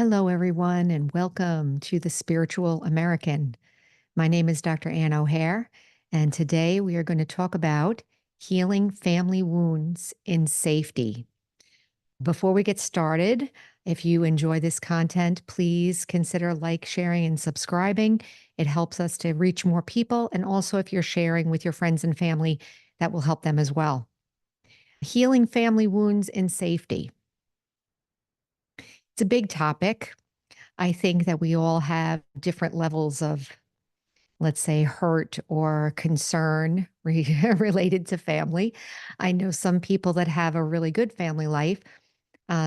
Hello, everyone, and welcome to the Spiritual American. My name is Dr. Ann O'Hare, and today we are going to talk about healing family wounds in safety. Before we get started, if you enjoy this content, please consider sharing, and subscribing. It helps us to reach more people. And also, if you're sharing with your friends and family, that will help them as well. Healing family wounds in safety. It's a big topic. I think that we all have different levels of, let's say, hurt or concern related to family. I know some people that have a really good family life.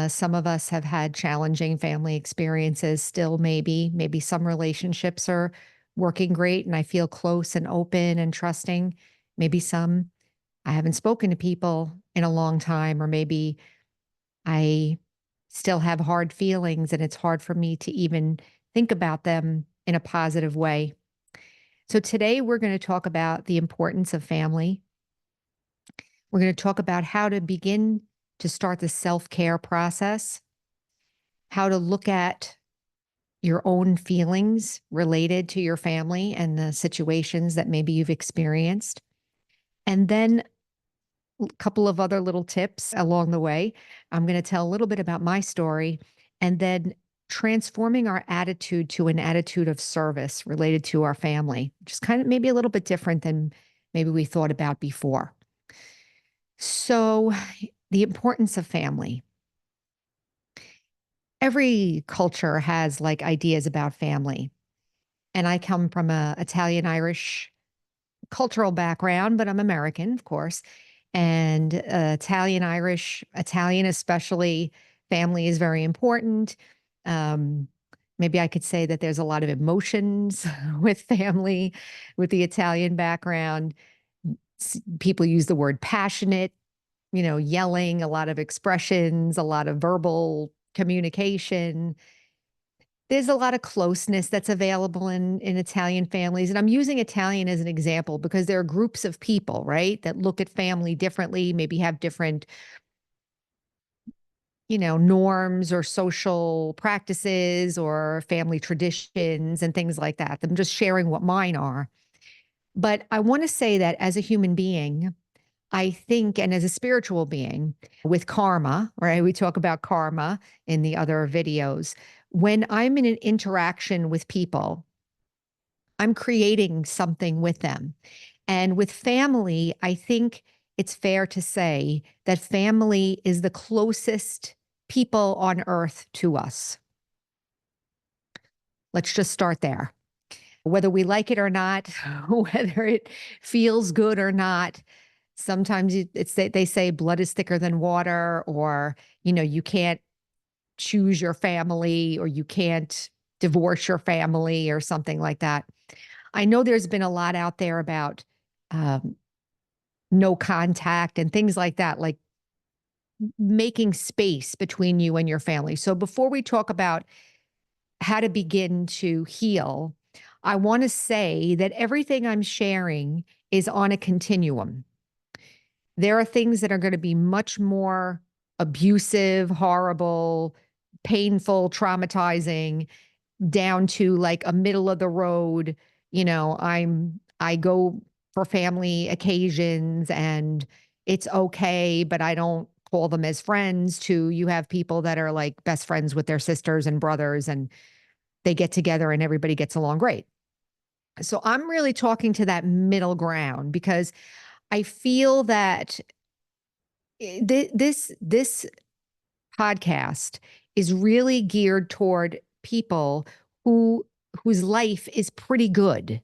Some of us have had challenging family experiences still, maybe some relationships are working great and I feel close and open and trusting. Maybe some I haven't spoken to people in a long time, or maybe I still have hard feelings and it's hard for me to even think about them in a positive way. So today we're going to talk about the importance of family. We're going to talk about how to begin to start the self-care process, how to look at your own feelings related to your family and the situations that maybe you've experienced. And then a couple of other little tips along the way. I'm going to tell a little bit about my story and then transforming our attitude to an attitude of service related to our family, which is kind of maybe a little bit different than maybe we thought about before. So, the importance of family. Every culture has ideas about family. And I come from a Italian Irish cultural background, but I'm American, of course. And Italian, Irish, Italian especially, family is very important. Um, Maybe I could say that there's a lot of emotions with family, with the Italian background. People use the word passionate, yelling, a lot of expressions, a lot of verbal communication. There's a lot of closeness that's available in Italian families, and I'm using Italian as an example because there are groups of people, right, that look at family differently, maybe have different, norms or social practices or family traditions and things like that. I'm just sharing what mine are. But I want to say that as a human being, I think, and as a spiritual being with karma, right? We talk about karma in the other videos. When I'm in an interaction with people, I'm creating something with them. And with family, I think it's fair to say that family is the closest people on earth to us. Let's just start there. Whether we like it or not, whether it feels good or not, sometimes they say blood is thicker than water, or, you can't choose your family, or you can't divorce your family or something like that. I know there's been a lot out there about um, no contact and things like that, like making space between you and your family. So before we talk about how to begin to heal, I want to say that everything I'm sharing is on a continuum. There are things that are going to be much more abusive, horrible, painful, traumatizing, down to like a middle of the road, I go for family occasions and it's okay, but I don't call them as friends, to you have people that are like best friends with their sisters and brothers and they get together and everybody gets along great. So I'm really talking to that middle ground because I feel that this podcast is really geared toward people who whose life is pretty good,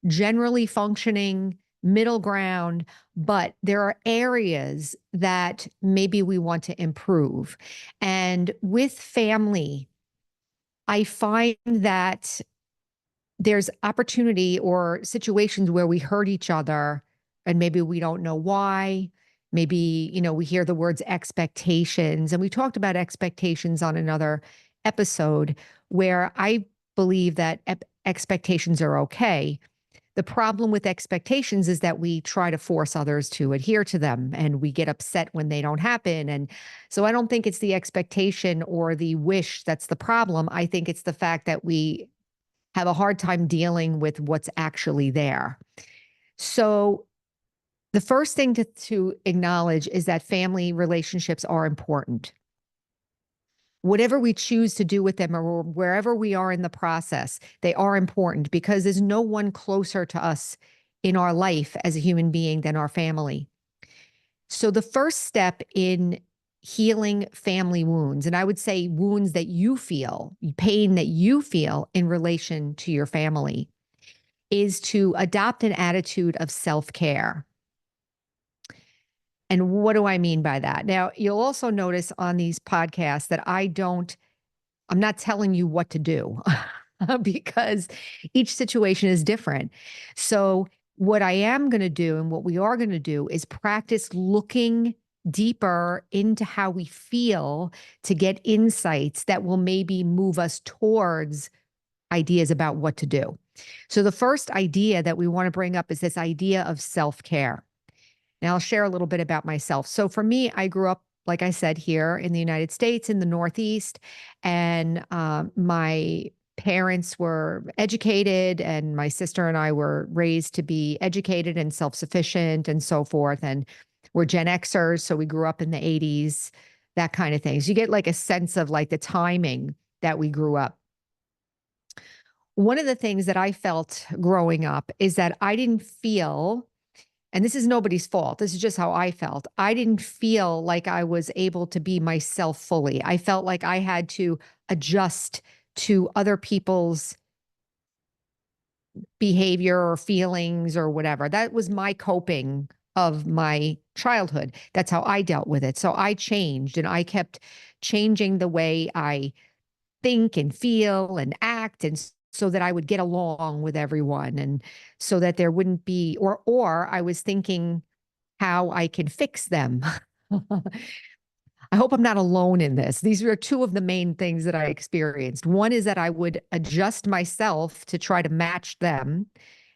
generally functioning, middle ground, but there are areas that maybe we want to improve. And with family, I find that there's opportunity or situations where we hurt each other and maybe we don't know why. Maybe, we hear the words expectations, and we talked about expectations on another episode where I believe that expectations are okay. The problem with expectations is that we try to force others to adhere to them, and we get upset when they don't happen. And so I don't think it's the expectation or the wish that's the problem. I think it's the fact that we have a hard time dealing with what's actually there. So the first thing to acknowledge is that family relationships are important. Whatever we choose to do with them or wherever we are in the process, they are important because there's no one closer to us in our life as a human being than our family. So the first step in healing family wounds, and I would say wounds that you feel, pain that you feel in relation to your family, is to adopt an attitude of self-care. And what do I mean by that? Now, you'll also notice on these podcasts that I'm not telling you what to do because each situation is different. So, what I am going to do and what we are going to do is practice looking deeper into how we feel to get insights that will maybe move us towards ideas about what to do. So, the first idea that we want to bring up is this idea of self care. Now, I'll share a little bit about myself. So, for me, I grew up, like I said, here in the United States, in the Northeast, and my parents were educated, and my sister and I were raised to be educated and self sufficient and so forth. And we're Gen Xers, so we grew up in the 80s, that kind of thing. So, you get like a sense of like the timing that we grew up. One of the things that I felt growing up is that I didn't feel, and this is nobody's fault, this is just how I felt. I didn't feel like I was able to be myself fully. I felt like I had to adjust to other people's behavior or feelings or whatever. That was my coping of my childhood. That's how I dealt with it. So I changed and I kept changing the way I think and feel and act, and so that I would get along with everyone, and so that there wouldn't be, or I was thinking how I can fix them. I hope I'm not alone in this. These are two of the main things that I experienced. One is that I would adjust myself to try to match them.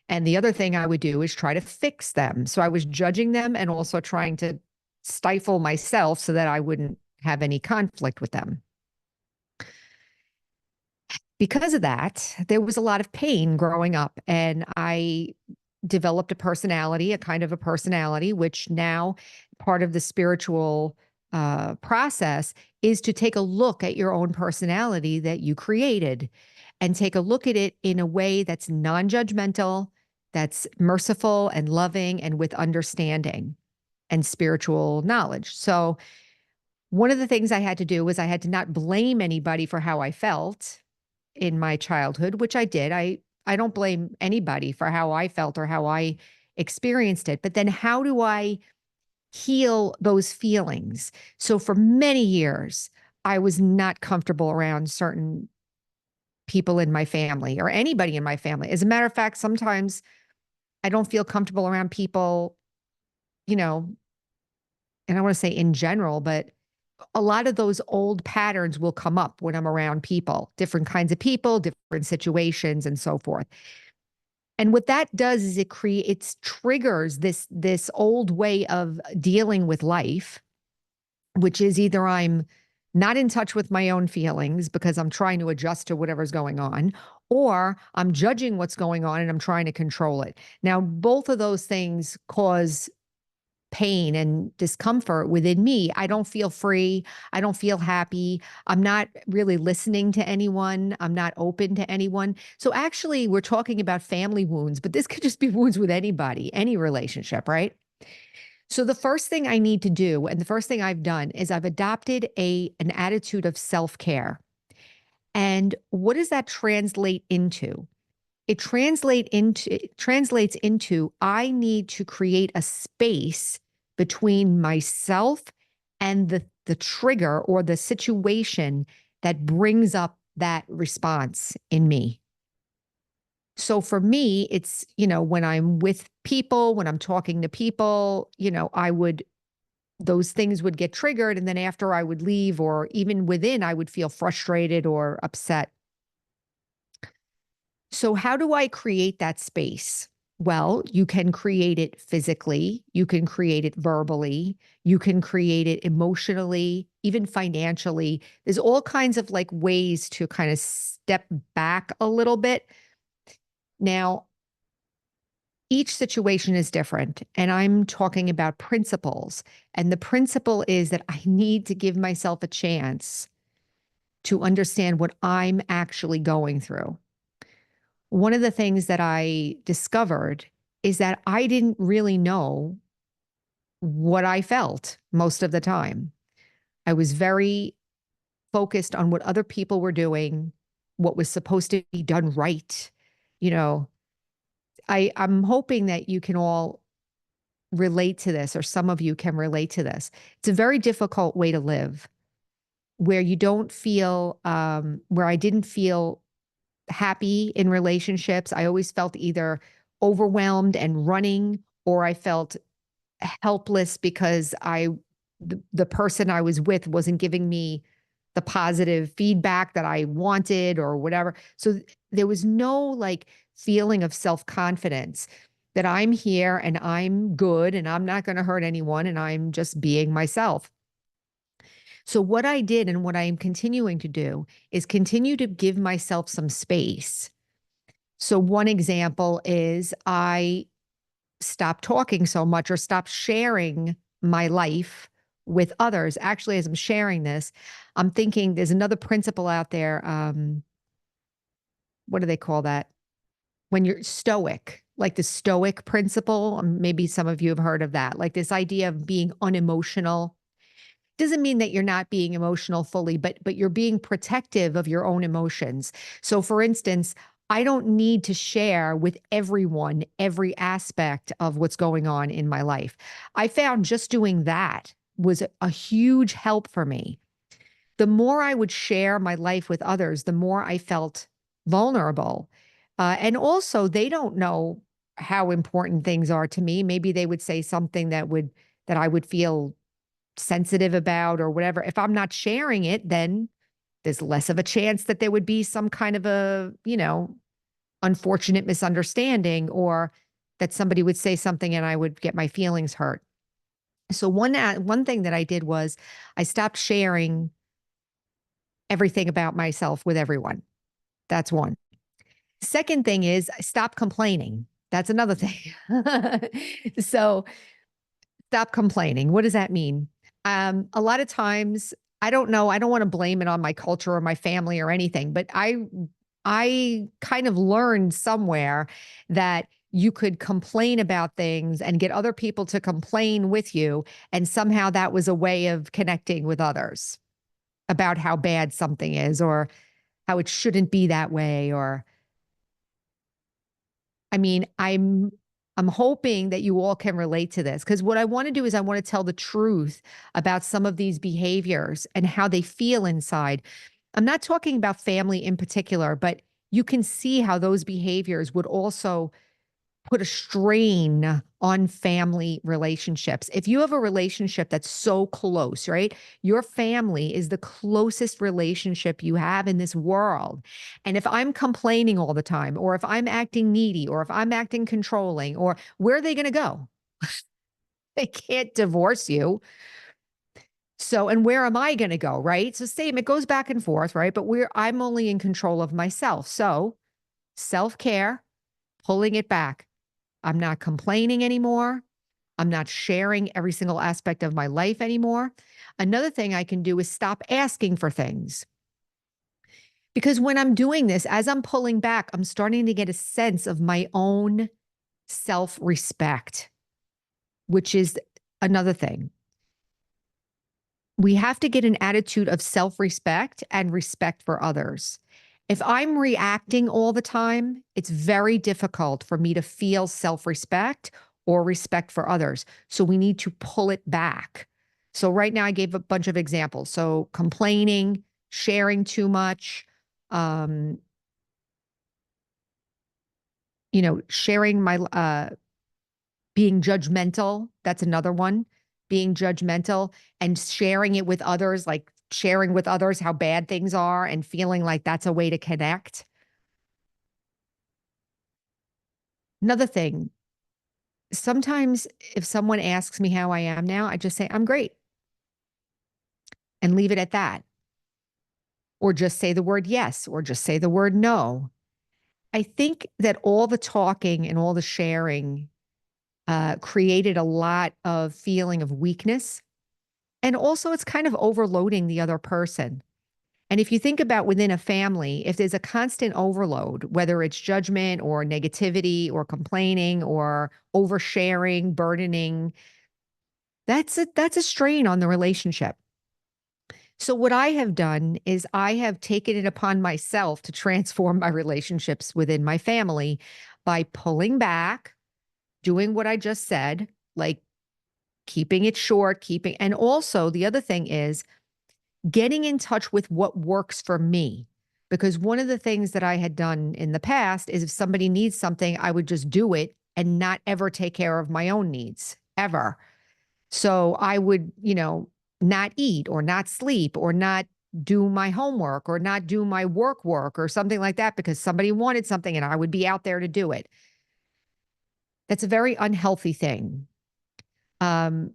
And the other thing I would do is try to fix them. So I was judging them and also trying to stifle myself so that I wouldn't have any conflict with them. Because of that, there was a lot of pain growing up, and I developed a personality, a kind of a personality, which now part of the spiritual process is to take a look at your own personality that you created and take a look at it in a way that's non-judgmental, that's merciful and loving and with understanding and spiritual knowledge. So one of the things I had to do was I had to not blame anybody for how I felt in my childhood, which I did. I don't blame anybody for how I felt or how I experienced it. But then how do I heal those feelings? So for many years, I was not comfortable around certain people in my family or anybody in my family. As a matter of fact, sometimes I don't feel comfortable around people, you know, and I want to say in general, but a lot of those old patterns will come up when I'm around people, different kinds of people, different situations, and so forth. And what that does is it triggers this old way of dealing with life, which is either I'm not in touch with my own feelings because I'm trying to adjust to whatever's going on, or I'm judging what's going on and I'm trying to control it. Now, both of those things cause pain and discomfort within me. I don't feel free. I don't feel happy. I'm not really listening to anyone. I'm not open to anyone. So actually, we're talking about family wounds, but this could just be wounds with anybody, any relationship, right? So the first thing I need to do, and the first thing I've done, is I've adopted an attitude of self-care. And what does that translate into? It translates into I need to create a space between myself and the trigger or the situation that brings up that response in me. So for me, it's, when I'm with people, when I'm talking to people, those things would get triggered. And then after I would leave, or even within, I would feel frustrated or upset. So how do I create that space? Well, you can create it physically, you can create it verbally, you can create it emotionally, even financially. There's all kinds of like ways to kind of step back a little bit. Now, each situation is different, and I'm talking about principles. And the principle is that I need to give myself a chance to understand what I'm actually going through. One of the things that I discovered is that I didn't really know what I felt most of the time. I was very focused on what other people were doing, what was supposed to be done right. You know, I'm hoping that you can all relate to this, or some of you can relate to this. It's a very difficult way to live where you don't feel, where I didn't feel happy in relationships. I always felt either overwhelmed and running, or I felt helpless because the person I was with wasn't giving me the positive feedback that I wanted or whatever. So there was no like feeling of self-confidence that I'm here and I'm good and I'm not going to hurt anyone and I'm just being myself. So what I did and what I am continuing to do is continue to give myself some space. So one example is I stop talking so much or stop sharing my life with others. Actually, as I'm sharing this, I'm thinking there's another principle out there. What do they call that? When you're stoic, like the stoic principle. Maybe some of you have heard of that. Like this idea of being unemotional doesn't mean that you're not being emotional fully, but you're being protective of your own emotions. So for instance, I don't need to share with everyone every aspect of what's going on in my life. I found just doing that was a huge help for me. The more I would share my life with others, the more I felt vulnerable. And also, they don't know how important things are to me. Maybe they would say something that I would feel sensitive about or whatever. If I'm not sharing it, then there's less of a chance that there would be some kind of a, unfortunate misunderstanding, or that somebody would say something and I would get my feelings hurt. So one thing that I did was I stopped sharing everything about myself with everyone. That's one. Second thing is I stopped complaining. That's another thing. So stop complaining. What does that mean? A lot of times, I don't know. I don't want to blame it on my culture or my family or anything, but I kind of learned somewhere that you could complain about things and get other people to complain with you, and somehow that was a way of connecting with others about how bad something is or how it shouldn't be that way. Or I mean, I'm hoping that you all can relate to this, because what I want to do is I want to tell the truth about some of these behaviors and how they feel inside. I'm not talking about family in particular, but you can see how those behaviors would also put a strain on family relationships. If you have a relationship that's so close, right? Your family is the closest relationship you have in this world. And if I'm complaining all the time, or if I'm acting needy, or if I'm acting controlling, or where are they going to go? They can't divorce you. So, and where am I going to go? Right. So same, it goes back and forth, right? But I'm only in control of myself. So self-care, pulling it back. I'm not complaining anymore. I'm not sharing every single aspect of my life anymore. Another thing I can do is stop asking for things. Because when I'm doing this, as I'm pulling back, I'm starting to get a sense of my own self respect, which is another thing. We have to get an attitude of self respect and respect for others. If I'm reacting all the time, it's very difficult for me to feel self respect or respect for others. So we need to pull it back. So, right now, I gave a bunch of examples. So, complaining, sharing too much, um, sharing being judgmental. That's another one. Being judgmental and sharing it with others, like sharing with others how bad things are and feeling like that's a way to connect. Another thing, sometimes if someone asks me how I am now, I just say, I'm great and leave it at that. Or just say the word yes, or just say the word no. I think that all the talking and all the sharing created a lot of feeling of weakness. And also, it's kind of overloading the other person. And if you think about within a family, if there's a constant overload, whether it's judgment or negativity or complaining or oversharing, burdening, that's a strain on the relationship. So what I have done is I have taken it upon myself to transform my relationships within my family by pulling back, doing what I just said, like keeping it short, and also the other thing is getting in touch with what works for me. Because one of the things that I had done in the past is if somebody needs something, I would just do it and not ever take care of my own needs, ever. So I would, not eat or not sleep or not do my homework or not do my work or something like that because somebody wanted something and I would be out there to do it. That's a very unhealthy thing. Um,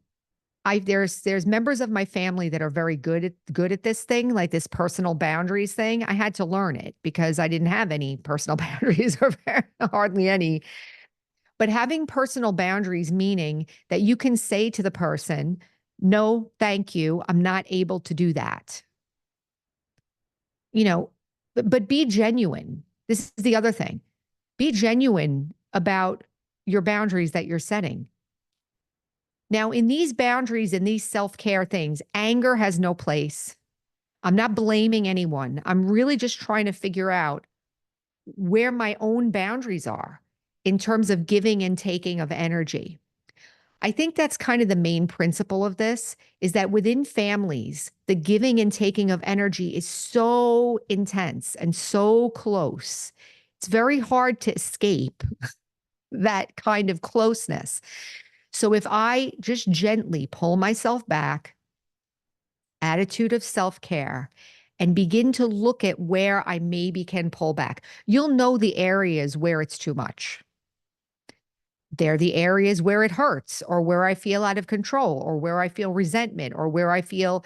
there's members of my family that are very good at this thing, like this personal boundaries thing. I had to learn it because I didn't have any personal boundaries or hardly any. But having personal boundaries meaning that you can say to the person, "No, thank you. I'm not able to do that." You know, but be genuine. This is the other thing. Be genuine about your boundaries that you're setting. Now, in these boundaries and these self-care things, anger has no place. I'm not blaming anyone. I'm really just trying to figure out where my own boundaries are in terms of giving and taking of energy. I think that's kind of the main principle of this is that within families, the giving and taking of energy is so intense and so close. It's very hard to escape that kind of closeness. So if I just gently pull myself back, attitude of self-care, and begin to look at where I maybe can pull back, you'll know the areas where it's too much. They're the areas where it hurts or where I feel out of control or where I feel resentment or where I feel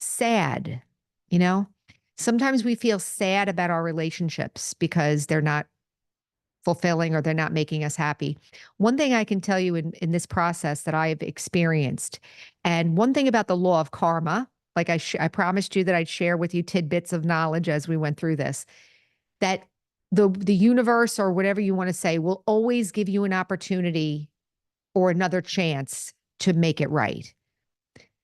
sad, you know? Sometimes we feel sad about our relationships because they're not fulfilling or they're not making us happy. One thing I can tell you in this process that I've experienced, and one thing about the law of karma, like I promised you that I'd share with you tidbits of knowledge as we went through this, that the universe or whatever you want to say will always give you an opportunity or another chance to make it right.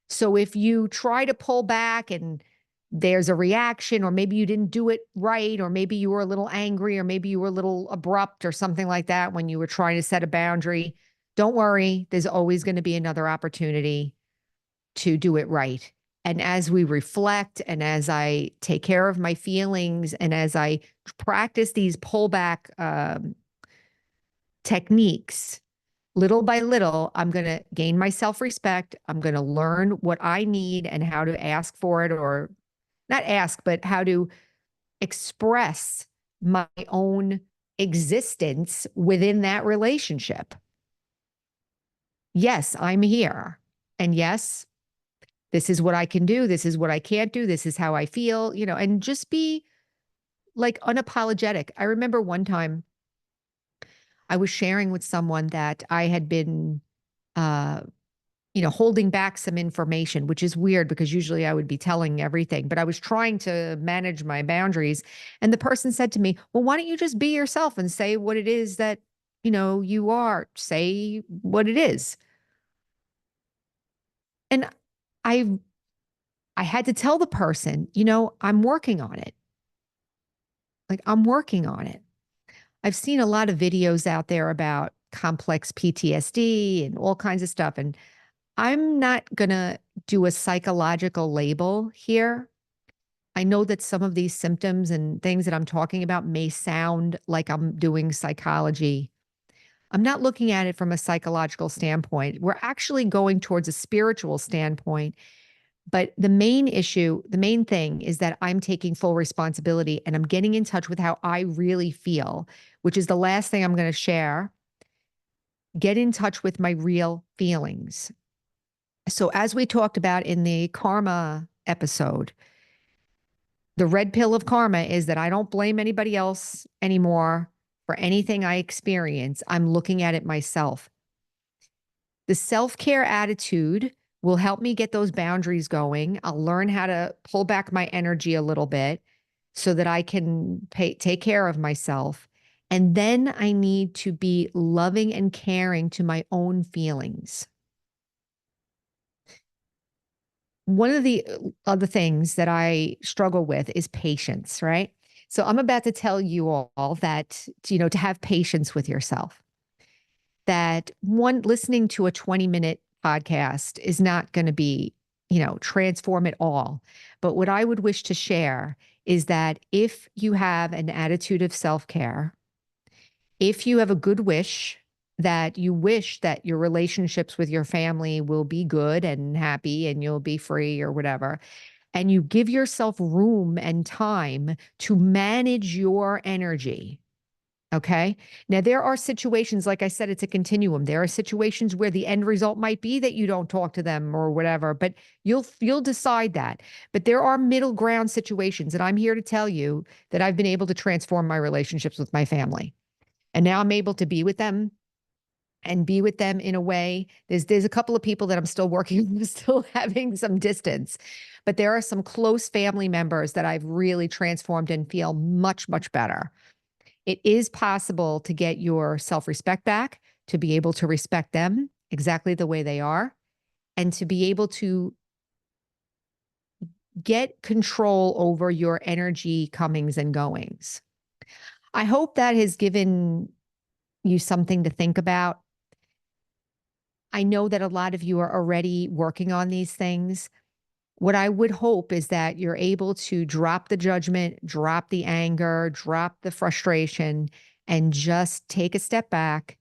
So if you try to pull back and there's a reaction, or maybe you didn't do it right, or maybe you were a little angry, or maybe you were a little abrupt or something like that when you were trying to set a boundary, don't worry. There's always going to be another opportunity to do it right. And as we reflect and as I take care of my feelings and as I practice these pullback techniques, little by little, I'm going to gain my self-respect. I'm going to learn what I need and how to ask for it, or not ask, but how to express my own existence within that relationship. Yes, I'm here. And yes, this is what I can do. This is what I can't do. This is how I feel, and just be like unapologetic. I remember one time I was sharing with someone that I had been, uh, holding back some information, which is weird because usually I would be telling everything, but I was trying to manage my boundaries. And the person said to me, well, why don't you just be yourself and say what it is that, you are, say what it is. And I, I had to tell the person, I'm working on it. Like I'm working on it. I've seen a lot of videos out there about complex PTSD and all kinds of stuff. And I'm not going to do a psychological label here. I know that some of these symptoms and things that I'm talking about may sound like I'm doing psychology. I'm not looking at it from a psychological standpoint. We're actually going towards a spiritual standpoint But the main issue, the main thing is that I'm taking full responsibility and I'm getting in touch with how I really feel, which is the last thing I'm going to share. Get in touch with my real feelings. So, as we talked about in the karma episode, the red pill of karma is that I don't blame anybody else anymore for anything I experience. I'm looking at it myself. The self care attitude will help me get those boundaries going. I'll learn how to pull back my energy a little bit so that I can take care of myself. And then I need to be loving and caring to my own feelings. One of the other things that I struggle with is patience, right? So I'm about to tell you all that, to have patience with yourself. That one, listening to a 20-minute podcast is not going to be, transform it all. But what I would wish to share is that if you have an attitude of self-care, if you have a good wish, that you wish that your relationships with your family will be good and happy and you'll be free or whatever, and you give yourself room and time to manage your energy. Okay. Now, there are situations, like I said, it's a continuum. There are situations where the end result might be that you don't talk to them or whatever, but you'll decide that. But there are middle ground situations. And I'm here to tell you that I've been able to transform my relationships with my family. And now I'm able to be with them and be with them in a way. There's a couple of people that I'm still working with, still having some distance, but there are some close family members that I've really transformed and feel much, much better. It is possible to get your self-respect back, to be able to respect them exactly the way they are, and to be able to get control over your energy comings and goings. I hope that has given you something to think about. I know that a lot of you are already working on these things. What I would hope is that you're able to drop the judgment, drop the anger, drop the frustration, and just take a step back,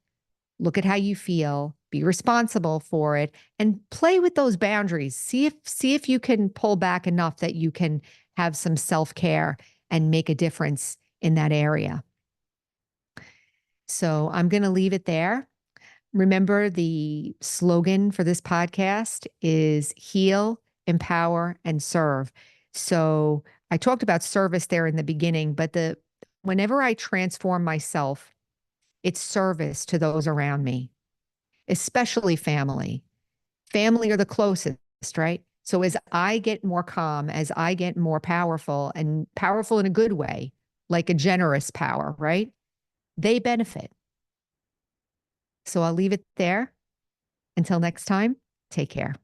look at how you feel, be responsible for it, and play with those boundaries. See if you can pull back enough that you can have some self-care and make a difference in that area. So I'm going to leave it there. Remember, the slogan for this podcast is heal, empower, and serve. So I talked about service there in the beginning, but whenever I transform myself, it's service to those around me, especially family. Family are the closest, right? So as I get more calm, as I get more powerful, and powerful in a good way, like a generous power, right? They benefit. So I'll leave it there. Until next time, take care.